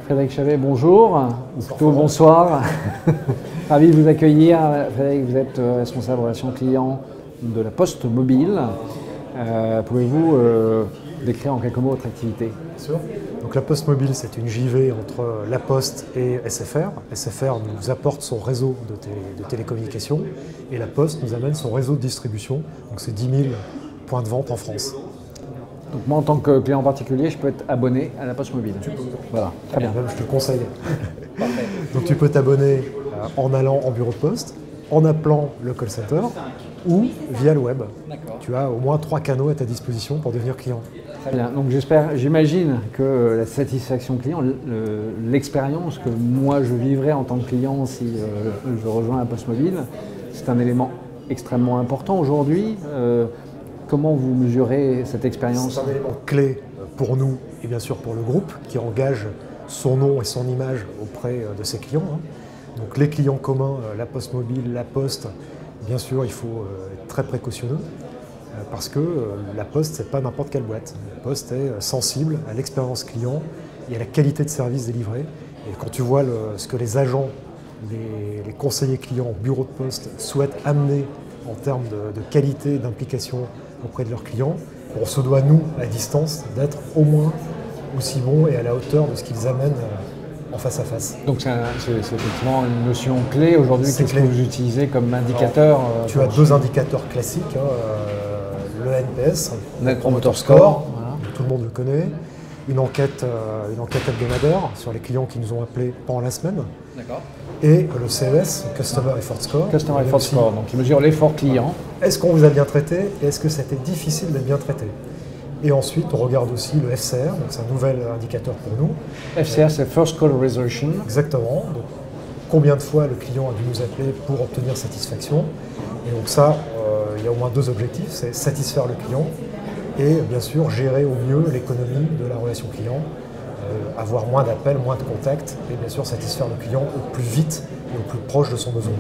Frédéric Chavet, bonjour, ou plutôt bonsoir. Ravi de vous accueillir. Frédéric, vous êtes responsable relations clients de la Poste Mobile. Pouvez-vous décrire en quelques mots votre activité? Bien sûr. Donc la Poste Mobile, c'est une JV entre la Poste et SFR. SFR nous apporte son réseau de télécommunications et la Poste nous amène son réseau de distribution. Donc c'est 10 000 points de vente en France. Donc moi, en tant que client particulier, je peux être abonné à la Poste Mobile. Tu peux. Voilà, très bien. Même, je te le conseille. Donc tu peux t'abonner en allant en bureau de poste, en appelant le call center ou via le web. Tu as au moins 3 canaux à ta disposition pour devenir client. Très bien. Donc j'imagine que la satisfaction client, l'expérience que moi je vivrais en tant que client si je rejoins la Poste Mobile, c'est un élément extrêmement important aujourd'hui. Comment vous mesurez cette expérience? C'est un élément clé pour nous et bien sûr pour le groupe qui engage son nom et son image auprès de ses clients. Donc les clients communs, la Poste Mobile, la Poste, bien sûr il faut être très précautionneux parce que la Poste c'est pas n'importe quelle boîte. La Poste est sensible à l'expérience client et à la qualité de service délivré. Et quand tu vois ce que les agents, les conseillers clients, bureaux de poste souhaitent amener en termes de qualité, d'implication auprès de leurs clients, on se doit, nous, à distance, d'être au moins aussi bon et à la hauteur de ce qu'ils amènent en face à face. Donc c'est effectivement une notion clé aujourd'hui. Qu'est-ce que vous utilisez comme indicateur? Alors, tu as deux indicateurs classiques, le NPS, Net Promoter Score, voilà. Tout le monde le connaît, une enquête hebdomadaire sur les clients qui nous ont appelés pendant la semaine. D'accord. Et le CES, Customer Effort Score. Customer Effort Score, donc il mesure l'effort client. Est-ce qu'on vous a bien traité et est-ce que c'était difficile d'être bien traité? Et ensuite, on regarde aussi le FCR, donc c'est un nouvel indicateur pour nous. FCR, c'est First Call Resolution. Exactement. Donc, combien de fois le client a dû nous appeler pour obtenir satisfaction? Et donc ça, il y a au moins 2 objectifs, c'est satisfaire le client et bien sûr gérer au mieux l'économie de la relation client. Avoir moins d'appels, moins de contacts et bien sûr satisfaire le client au plus vite et au plus proche de son besoin.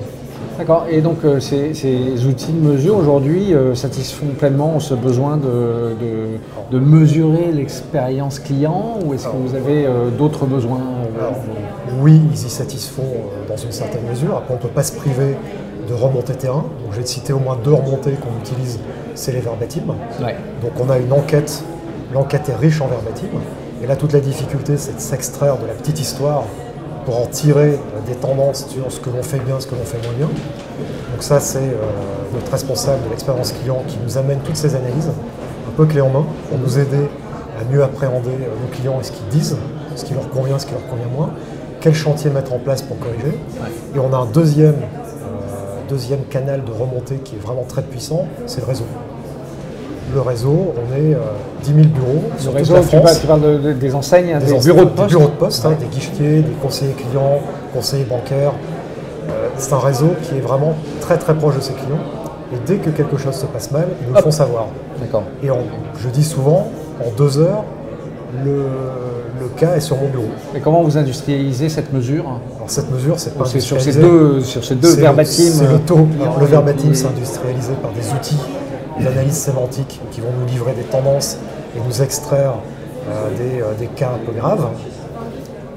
D'accord, et donc ces outils de mesure aujourd'hui satisfont pleinement ce besoin de mesurer l'expérience client ou est-ce que vous avez d'autres besoins? Oui, ils y satisfont dans une certaine mesure. Après, on ne peut pas se priver de remontées terrain. Donc, je vais te citer au moins 2 remontées qu'on utilise, c'est les verbatim. Ouais. Donc on a une enquête, l'enquête est riche en verbatim. Et là, toute la difficulté, c'est de s'extraire de la petite histoire pour en tirer des tendances sur ce que l'on fait bien, ce que l'on fait moins bien. Donc ça, c'est notre responsable de l'expérience client qui nous amène toutes ces analyses, un peu clé en main, pour nous aider à mieux appréhender nos clients et ce qu'ils disent, ce qui leur convient, ce qui leur convient moins, quel chantier mettre en place pour corriger. Ouais. Et on a un deuxième canal de remontée qui est vraiment très puissant, c'est le réseau. Le réseau, on est 10 000 bureaux sur toute la France. Tu parles des enseignes, des bureaux de poste? Des bureaux de poste, des guichetiers, des conseillers clients, conseillers bancaires. C'est un réseau qui est vraiment très très proche de ses clients. Et dès que quelque chose se passe mal, ils nous le font savoir. D'accord. Et je dis souvent, en 2 heures, le cas est sur mon bureau. Et comment vous industrialisez cette mesure? Alors cette mesure, c'est pas sur ces deux verbatim. C'est le taux. Le verbatim, c'est industrialisé par des outils d'analyse sémantique qui vont nous livrer des tendances et nous extraire des cas un peu graves.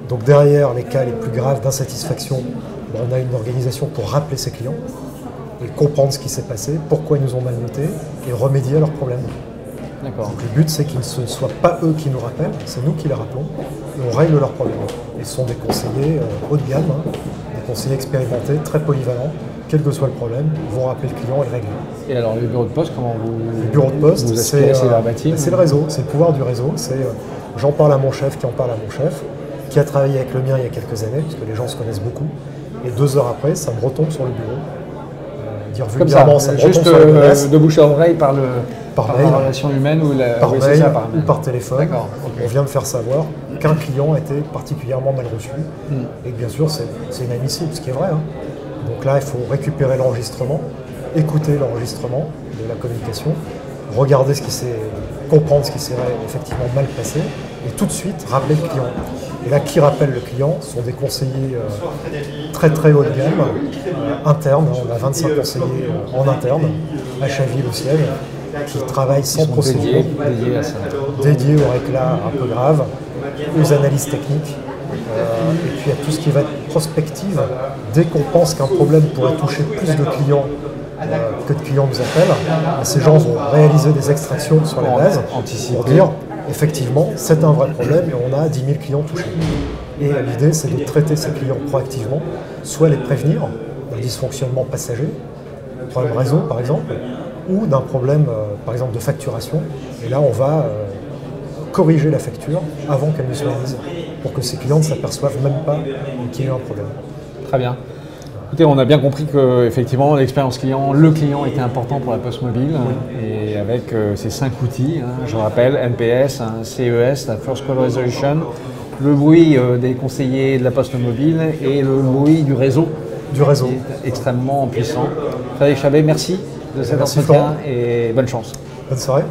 Donc derrière les cas les plus graves d'insatisfaction, on a une organisation pour rappeler ses clients et comprendre ce qui s'est passé, pourquoi ils nous ont mal notés et remédier à leurs problèmes. D'accord. Donc le but c'est que ce ne soit pas eux qui nous rappellent, c'est nous qui les rappelons et on règle leurs problèmes. Et ce sont des conseillers haut de gamme, des conseillers expérimentés, très polyvalents. Quel que soit le problème, ils vont rappeler le client et le régler. Et alors le bureau de poste, comment vous... Le bureau de poste, c'est le réseau, c'est le pouvoir du réseau. C'est j'en parle à mon chef qui en parle à mon chef, qui a travaillé avec le mien il y a quelques années, puisque les gens se connaissent beaucoup. Et 2 heures après, ça me retombe sur le bureau. Dire vulgairement, ça me retombe sur le bureau. De bouche à oreille par mail, la relation humaine ou par mail ou par téléphone. Okay. On vient me faire savoir qu'un client a été particulièrement mal reçu. Et que bien sûr, c'est inadmissible, ce qui est vrai. Donc là, il faut récupérer l'enregistrement, écouter l'enregistrement de la communication, regarder comprendre ce qui s'est effectivement mal passé, et tout de suite rappeler le client. Et là, qui rappelle le client sont des conseillers très très haut de gamme, internes. On a 25 conseillers en interne, à Chaville au siège, qui travaillent sans procédure, dédiés à ça. Dédiés aux réclats un peu graves, aux analyses techniques, et puis il y a tout ce qui va être prospective. Dès qu'on pense qu'un problème pourrait toucher plus de clients que de clients nous appellent, ces gens vont réaliser des extractions sur les bases pour dire effectivement c'est un vrai problème et on a 10 000 clients touchés. Et l'idée c'est de traiter ces clients proactivement, soit les prévenir d'un dysfonctionnement passager, problème réseau par exemple, ou d'un problème par exemple de facturation. Et là on va corriger la facture avant qu'elle ne soit mise, pour que ces clients ne s'aperçoivent même pas qu'il y a eu un problème. Très bien. Écoutez, on a bien compris que effectivement l'expérience client, le client était important pour la Poste Mobile, et avec ces 5 outils, je rappelle, NPS, CES, la First Call Resolution, le bruit des conseillers de la Poste Mobile et le bruit du réseau. Qui est extrêmement puissant. Frédéric Chabet, merci de cet entretien et bonne chance. Bonne soirée.